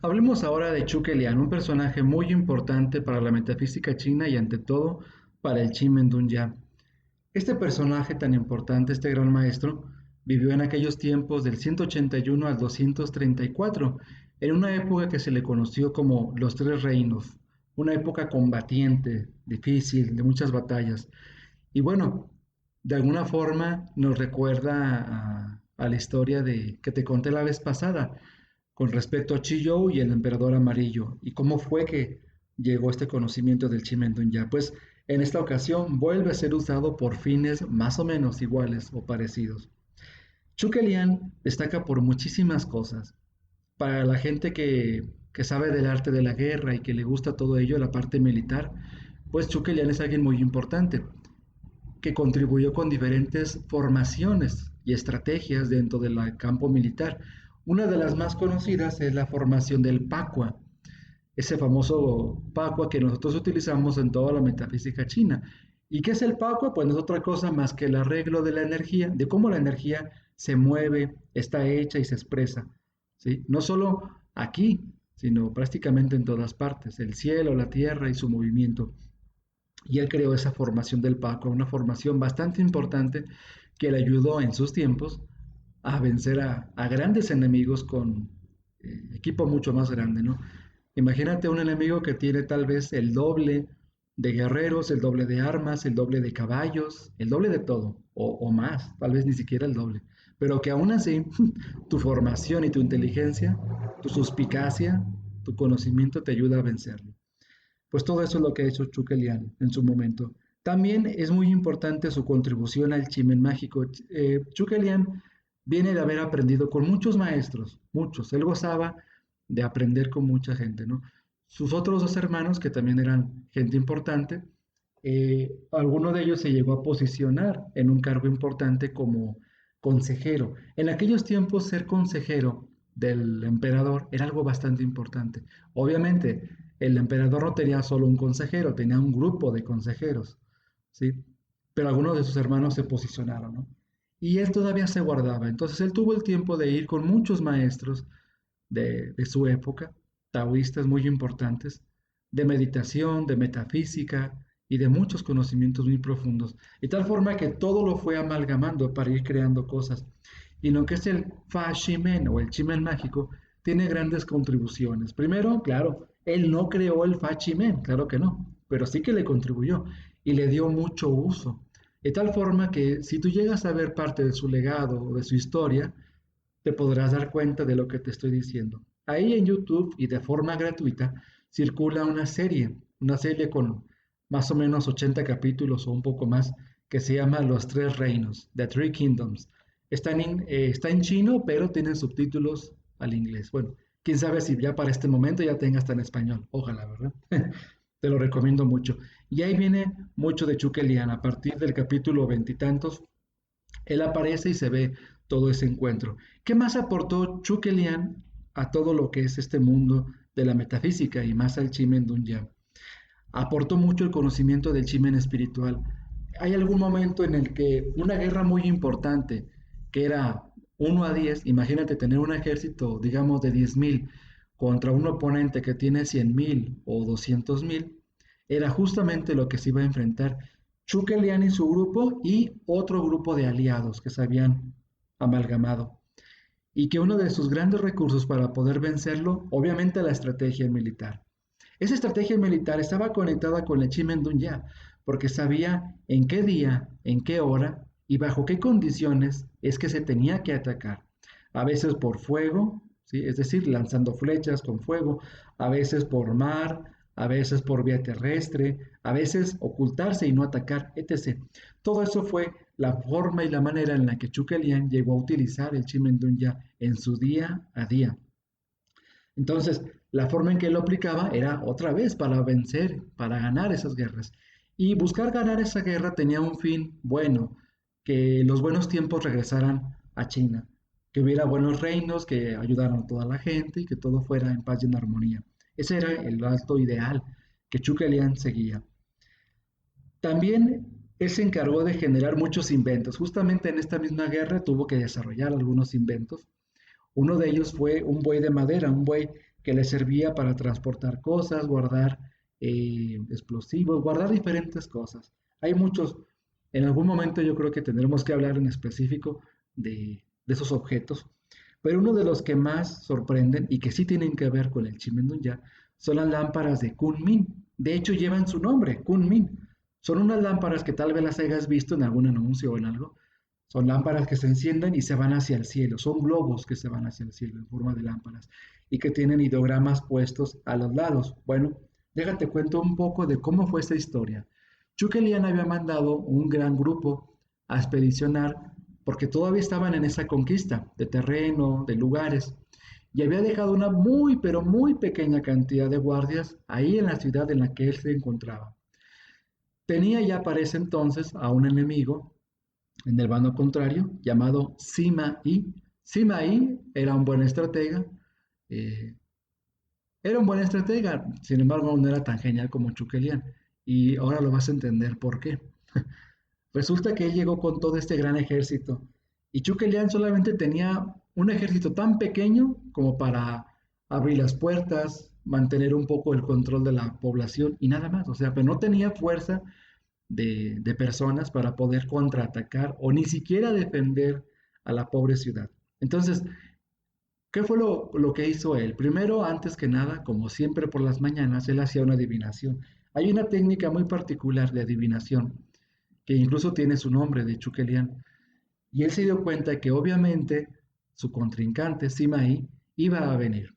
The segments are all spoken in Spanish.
Hablemos ahora de Zhuge Liang, un personaje muy importante para la metafísica china y ante todo para el Chimen Dunya. Este personaje tan importante, este gran maestro, vivió en aquellos tiempos del 181 al 234, en una época que se le conoció como los Tres Reinos, una época combatiente, difícil, de muchas batallas. Y bueno, de alguna forma nos recuerda a la historia de que te conté la vez pasada con respecto a Chiyou y el emperador amarillo y cómo fue que llegó este conocimiento del Chimendunya. Pues en esta ocasión vuelve a ser usado por fines más o menos iguales o parecidos. Zhuge Liang destaca por muchísimas cosas. Para la gente que sabe del arte de la guerra y que le gusta todo ello, la parte militar, pues Zhuge Liang es alguien muy importante que contribuyó con diferentes formaciones y estrategias dentro del campo militar. Una de las más conocidas es la formación del Pacua, ese famoso Pacua que nosotros utilizamos en toda la metafísica china. ¿Y qué es el Pacua? Pues no es otra cosa más que el arreglo de la energía, de cómo la energía se mueve, está hecha y se expresa. ¿Sí? No solo aquí, sino prácticamente en todas partes, el cielo, la tierra y su movimiento. Y él creó esa formación del Paco, una formación bastante importante que le ayudó en sus tiempos a vencer a grandes enemigos con equipo mucho más grande, ¿no? Imagínate un enemigo que tiene tal vez el doble de guerreros, el doble de armas, el doble de caballos, el doble de todo, o más, tal vez ni siquiera el doble, pero que aún así tu formación y tu inteligencia, tu suspicacia, tu conocimiento te ayuda a vencerlo. Pues todo eso es lo que ha hecho Zhuge Liang en su momento. También es muy importante su contribución al Chimen mágico. Zhuge Liang viene de haber aprendido con muchos maestros, muchos. Él gozaba de aprender con mucha gente, ¿no? Sus otros dos hermanos, que también eran gente importante, alguno de ellos se llegó a posicionar en un cargo importante como consejero. En aquellos tiempos ser consejero del emperador era algo bastante importante. Obviamente, el emperador no tenía solo un consejero, tenía un grupo de consejeros, ¿sí? Pero algunos de sus hermanos se posicionaron, ¿no? Y él todavía se guardaba. Entonces él tuvo el tiempo de ir con muchos maestros de su época, taoístas muy importantes, de meditación, de metafísica y de muchos conocimientos muy profundos. De tal forma que todo lo fue amalgamando para ir creando cosas. Y lo que es el Fa Shimen o el Chimen mágico tiene grandes contribuciones. Primero, claro, él no creó el Fa Chimen, claro que no, pero sí que le contribuyó y le dio mucho uso. De tal forma que si tú llegas a ver parte de su legado o de su historia, te podrás dar cuenta de lo que te estoy diciendo. Ahí en YouTube y de forma gratuita circula una serie con más o menos 80 capítulos o un poco más, que se llama Los Tres Reinos, The Three Kingdoms. Está en chino, pero tienen subtítulos al inglés. Bueno, quién sabe si ya para este momento ya tenga hasta en español. Ojalá, ¿verdad? Te lo recomiendo mucho. Y ahí viene mucho de Zhuge Liang. A partir del capítulo veintitantos, él aparece y se ve todo ese encuentro. ¿Qué más aportó Zhuge Liang a todo lo que es este mundo de la metafísica y más al Chimen Dunya? Aportó mucho el conocimiento del Chimen espiritual. Hay algún momento en el que una guerra muy importante, que era 1 a 10, imagínate tener un ejército, digamos, de 10.000 contra un oponente que tiene 100.000 o 200.000, era justamente lo que se iba a enfrentar Zhuge Liang y su grupo y otro grupo de aliados que se habían amalgamado. Y que uno de sus grandes recursos para poder vencerlo, obviamente la estrategia militar. Esa estrategia militar estaba conectada con el Chimendunya, porque sabía en qué día, en qué hora y bajo qué condiciones es que se tenía que atacar. A veces por fuego, ¿sí? Es decir, lanzando flechas con fuego, a veces por mar, a veces por vía terrestre, a veces ocultarse y no atacar, etc. Todo eso fue la forma y la manera en la que Zhuge Liang llegó a utilizar el Chimendunya en su día a día. Entonces, la forma en que él lo aplicaba era otra vez para vencer, para ganar esas guerras. Y buscar ganar esa guerra tenía un fin bueno, que los buenos tiempos regresaran a China, que hubiera buenos reinos, que ayudaran a toda la gente y que todo fuera en paz y en armonía. Ese era el alto ideal que Zhuge Liang seguía. También él se encargó de generar muchos inventos. Justamente en esta misma guerra tuvo que desarrollar algunos inventos. Uno de ellos fue un buey de madera, un buey que les servía para transportar cosas, guardar explosivos, guardar diferentes cosas. Hay muchos, en algún momento yo creo que tendremos que hablar en específico de esos objetos, pero uno de los que más sorprenden y que sí tienen que ver con el Chimendunya son las lámparas de Kunmin. De hecho, llevan su nombre, Kunmin. Son unas lámparas que tal vez las hayas visto en algún anuncio o en algo. Son lámparas que se encienden y se van hacia el cielo. Son globos que se van hacia el cielo en forma de lámparas y que tienen ideogramas puestos a los lados. Bueno, déjate cuento un poco de cómo fue esta historia. Chukelian había mandado un gran grupo a expedicionar porque todavía estaban en esa conquista de terreno, de lugares, y había dejado una muy, pero muy pequeña cantidad de guardias ahí en la ciudad en la que él se encontraba. Tenía ya para ese entonces a un enemigo en el bando contrario llamado Sima Yi. Sima Yi era un buen estratega, eh, sin embargo no era tan genial como Chukelian, y ahora lo vas a entender por qué. Resulta que él llegó con todo este gran ejército y Chukelian solamente tenía un ejército tan pequeño como para abrir las puertas, mantener un poco el control de la población y nada más. O sea, pero no tenía fuerza de personas para poder contraatacar o ni siquiera defender a la pobre ciudad. Entonces, ¿qué fue lo que hizo él? Primero, antes que nada, como siempre por las mañanas, él hacía una adivinación. Hay una técnica muy particular de adivinación que incluso tiene su nombre de Chukelian. Y él se dio cuenta que obviamente su contrincante, Simai, iba a venir.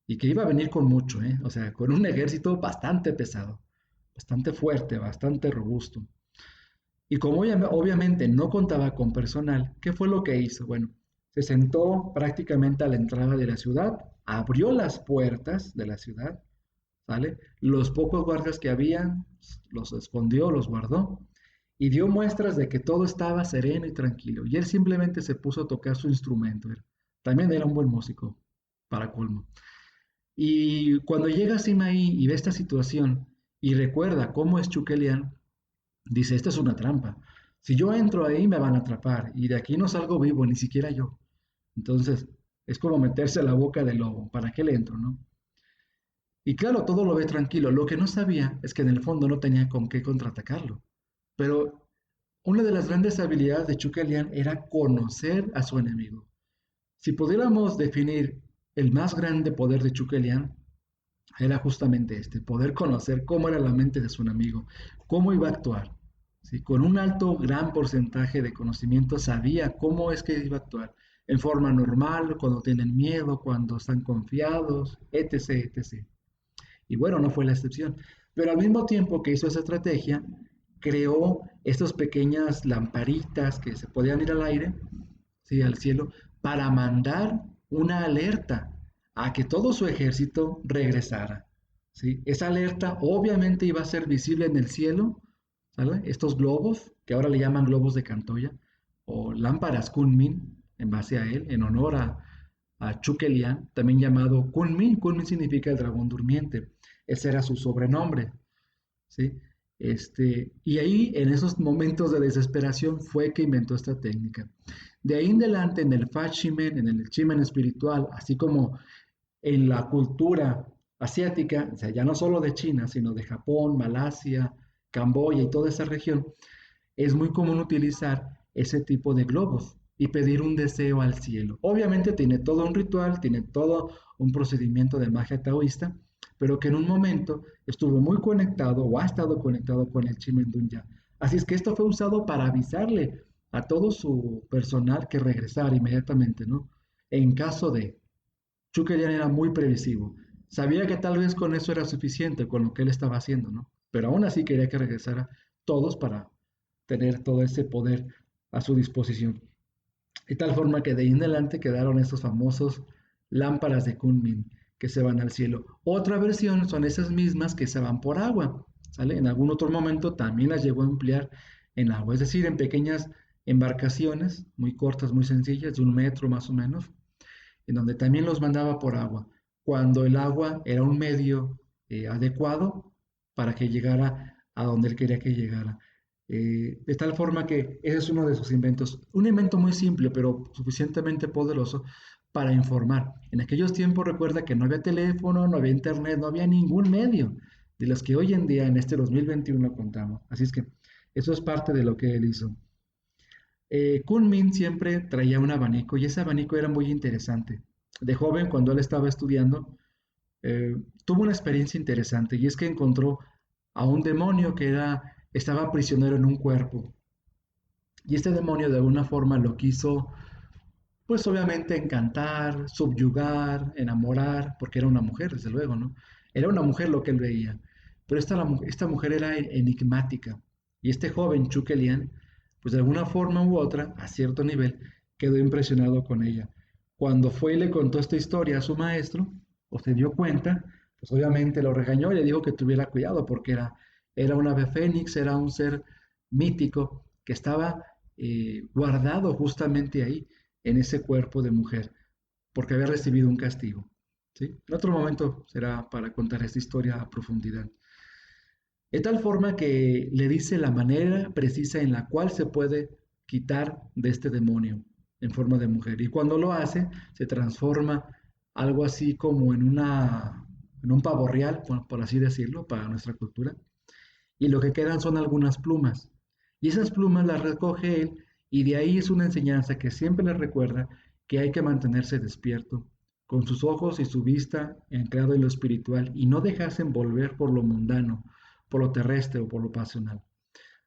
Y que iba a venir con mucho, ¿eh? O sea, con un ejército bastante pesado, bastante fuerte, bastante robusto. Y como obviamente no contaba con personal, ¿qué fue lo que hizo? Bueno, se sentó prácticamente a la entrada de la ciudad, abrió las puertas de la ciudad, ¿sale? Los pocos guardias que habían los escondió, los guardó y dio muestras de que todo estaba sereno y tranquilo. Y él simplemente se puso a tocar su instrumento. También era un buen músico, para colmo. Y cuando llega Simaí y ve esta situación y recuerda cómo es Chukelian, dice, esta es una trampa. Si yo entro ahí me van a atrapar y de aquí no salgo vivo, ni siquiera yo. Entonces, es como meterse a la boca del lobo. ¿Para qué le entro, no? Y claro, todo lo ve tranquilo. Lo que no sabía es que en el fondo no tenía con qué contraatacarlo. Pero una de las grandes habilidades de Chukelian era conocer a su enemigo. Si pudiéramos definir el más grande poder de Chukelian, era justamente este, poder conocer cómo era la mente de su enemigo, cómo iba a actuar. ¿Sí? Con un alto, gran porcentaje de conocimiento sabía cómo es que iba a actuar, en forma normal, cuando tienen miedo, cuando están confiados, etc., etc. Y bueno, no fue la excepción. Pero al mismo tiempo que hizo esa estrategia, creó estas pequeñas lamparitas que se podían ir al aire, ¿sí? Al cielo, para mandar una alerta a que todo su ejército regresara. ¿Sí? Esa alerta obviamente iba a ser visible en el cielo, ¿sale? Estos globos, que ahora le llaman globos de Cantoya, o lámparas Kunmin, en base a él, en honor a Chukelian, también llamado Kunmin. Kunmin significa el dragón durmiente. Ese era su sobrenombre, ¿sí? Y ahí, en esos momentos de desesperación, fue que inventó esta técnica. De ahí en adelante, en el Fachimen, en el Chimen espiritual, así como en la cultura asiática, o sea, ya no solo de China, sino de Japón, Malasia, Camboya y toda esa región, es muy común utilizar ese tipo de globos y pedir un deseo al cielo. Obviamente tiene todo un ritual, tiene todo un procedimiento de magia taoísta, pero que en un momento estuvo muy conectado o ha estado conectado con el Chimendunya. Así es que esto fue usado para avisarle a todo su personal que regresara inmediatamente, ¿no? En caso de Chukelian era muy previsivo. Sabía que tal vez con eso era suficiente, con lo que él estaba haciendo, ¿no? Pero aún así quería que regresara todos para tener todo ese poder a su disposición. De tal forma que de ahí en adelante quedaron estos famosos lámparas de Kunmin que se van al cielo. Otra versión son esas mismas que se van por agua, ¿sale? En algún otro momento también las llegó a emplear en agua, es decir, en pequeñas embarcaciones muy cortas, muy sencillas, de 1 metro más o menos, en donde también los mandaba por agua, cuando el agua era un medio adecuado para que llegara a donde él quería que llegara. De tal forma que ese es uno de sus inventos. Un invento muy simple, pero suficientemente poderoso para informar. En aquellos tiempos recuerda que no había teléfono, no había internet, no había ningún medio de los que hoy en día en este 2021 contamos. Así es que eso es parte de lo que él hizo. Kunmin siempre traía un abanico y ese abanico era muy interesante. De joven, cuando él estaba estudiando, tuvo una experiencia interesante y es que encontró a un demonio que estaba prisionero en un cuerpo. Y este demonio de alguna forma lo quiso, pues obviamente encantar, subyugar, enamorar, porque era una mujer, desde luego, ¿no? Era una mujer lo que él veía. Pero esta mujer era enigmática. Y este joven, Chukelian, pues de alguna forma u otra, a cierto nivel, quedó impresionado con ella. Cuando fue y le contó esta historia a su maestro, o se dio cuenta, pues obviamente lo regañó y le dijo que tuviera cuidado porque era un ave fénix, era un ser mítico que estaba guardado justamente ahí, en ese cuerpo de mujer, porque había recibido un castigo. ¿Sí? En otro momento será para contar esta historia a profundidad. De tal forma que le dice la manera precisa en la cual se puede quitar de este demonio en forma de mujer. Y cuando lo hace, se transforma algo así como en un pavo real, por así decirlo, para nuestra cultura. Y lo que quedan son algunas plumas. Y esas plumas las recoge él y de ahí es una enseñanza que siempre le recuerda que hay que mantenerse despierto, con sus ojos y su vista anclado en lo espiritual y no dejarse envolver por lo mundano, por lo terrestre o por lo pasional.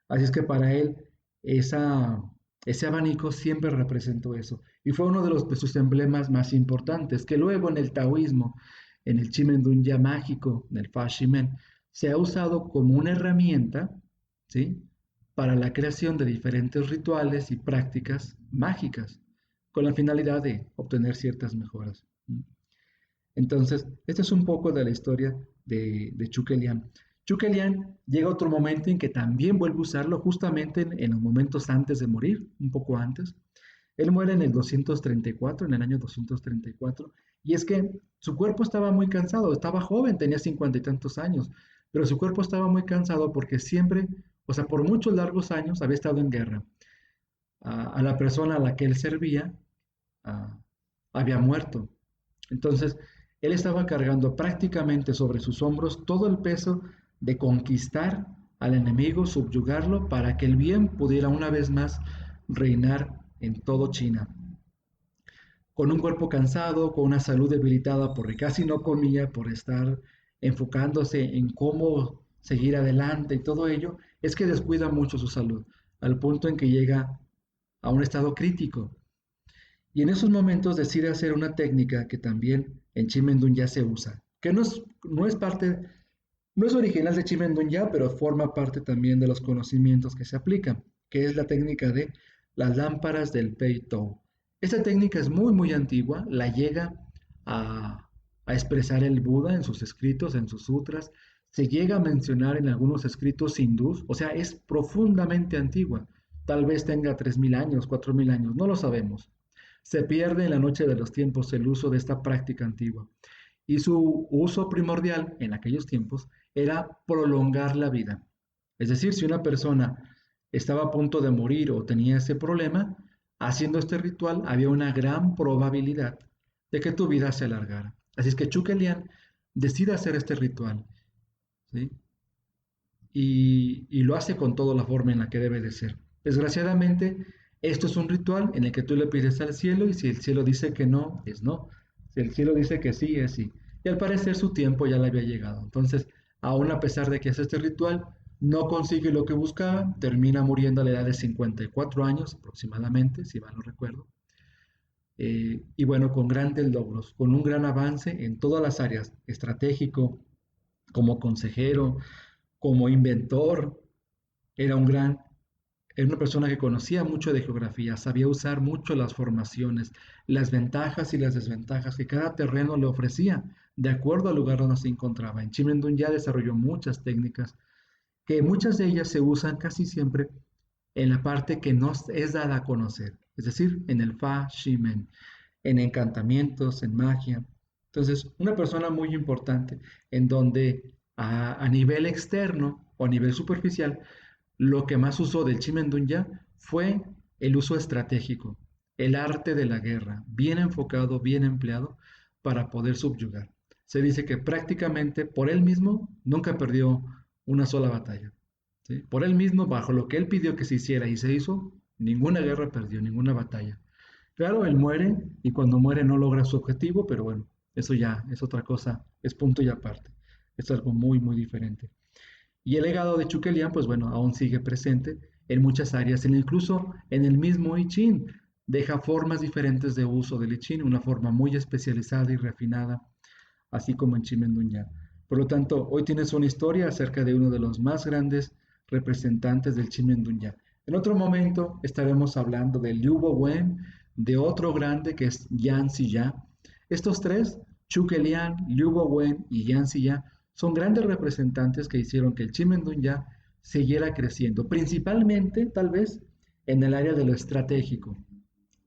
Así es que para él esa, ese abanico siempre representó eso. Y fue uno de sus emblemas más importantes, que luego en el taoísmo, en el Chimendunya mágico, en el Fa Shimen, se ha usado como una herramienta, ¿sí? Para la creación de diferentes rituales y prácticas mágicas, con la finalidad de obtener ciertas mejoras. Entonces, esta es un poco de la historia de Chukelian. Chukelian llega otro momento en que también vuelve a usarlo justamente en los momentos antes de morir, un poco antes. Él muere en el 234, en el año 234, y es que su cuerpo estaba muy cansado, estaba joven, tenía 50 y tantos años, pero su cuerpo estaba muy cansado porque siempre, o sea, por muchos largos años había estado en guerra. A la persona a la que él servía ah, había muerto. Entonces, él estaba cargando prácticamente sobre sus hombros todo el peso de conquistar al enemigo, subyugarlo, para que el bien pudiera una vez más reinar en todo China. Con un cuerpo cansado, con una salud debilitada porque casi no comía, por estar enfocándose en cómo seguir adelante y todo ello, es que descuida mucho su salud, al punto en que llega a un estado crítico. Y en esos momentos decide hacer una técnica que también en Chimendún ya se usa, que no es parte, no es original de Chimendún ya, pero forma parte también de los conocimientos que se aplican, que es la técnica de las lámparas del Pei Tou. Esta técnica es muy, muy antigua, la llega a expresar el Buda en sus escritos, en sus sutras, se llega a mencionar en algunos escritos hindús, o sea, es profundamente antigua. Tal vez tenga 3000 años, 4000 años, no lo sabemos. Se pierde en la noche de los tiempos el uso de esta práctica antigua y su uso primordial en aquellos tiempos era prolongar la vida. Es decir, si una persona estaba a punto de morir o tenía ese problema, haciendo este ritual había una gran probabilidad de que tu vida se alargara. Así es que Chukelian decide hacer este ritual, ¿sí? Y lo hace con toda la forma en la que debe de ser. Desgraciadamente, esto es un ritual en el que tú le pides al cielo y si el cielo dice que no, es no. Si el cielo dice que sí, es sí. Y al parecer su tiempo ya le había llegado. Entonces, aún a pesar de que hace este ritual, no consigue lo que buscaba, termina muriendo a la edad de 54 años aproximadamente, si mal no recuerdo. Y bueno, con grandes logros, con un gran avance en todas las áreas, estratégico, como consejero, como inventor, era era una persona que conocía mucho de geografía, sabía usar mucho las formaciones, las ventajas y las desventajas que cada terreno le ofrecía, de acuerdo al lugar donde se encontraba. En Chimendún ya desarrolló muchas técnicas, que muchas de ellas se usan casi siempre en la parte que no es dada a conocer, es decir, en el Fa Shimen, en encantamientos, en magia. Entonces, una persona muy importante en donde a nivel externo o a nivel superficial, lo que más usó del Chimendunya fue el uso estratégico. el arte de la guerra, bien enfocado, bien empleado para poder subyugar. Se dice que prácticamente por él mismo nunca perdió una sola batalla. ¿Sí? Por él mismo, bajo lo que él pidió que se hiciera y se hizo, ninguna guerra perdió, ninguna batalla. Claro, él muere y cuando muere no logra su objetivo, pero bueno, eso ya es otra cosa, es punto y aparte. Es algo muy, muy diferente. Y el legado de Chukelian, pues bueno, aún sigue presente en muchas áreas, incluso en el mismo I Ching. Deja formas diferentes de uso del I Ching, una forma muy especializada y refinada, así como en Chimendunya. Por lo tanto, hoy tienes una historia acerca de uno de los más grandes representantes del Chimendunya. En otro momento estaremos hablando de Liu Bowen, de otro grande que es Yan Ziya. Estos tres, Chukelian, Liu Bowen y Yan Ziya, son grandes representantes que hicieron que el Chimendunya siguiera creciendo, principalmente, tal vez, en el área de lo estratégico.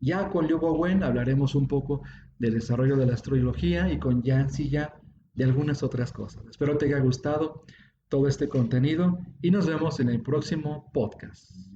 Ya con Liu Bowen hablaremos un poco del desarrollo de la astrología y con Yancy ya de algunas otras cosas. Espero te haya gustado todo este contenido y nos vemos en el próximo podcast.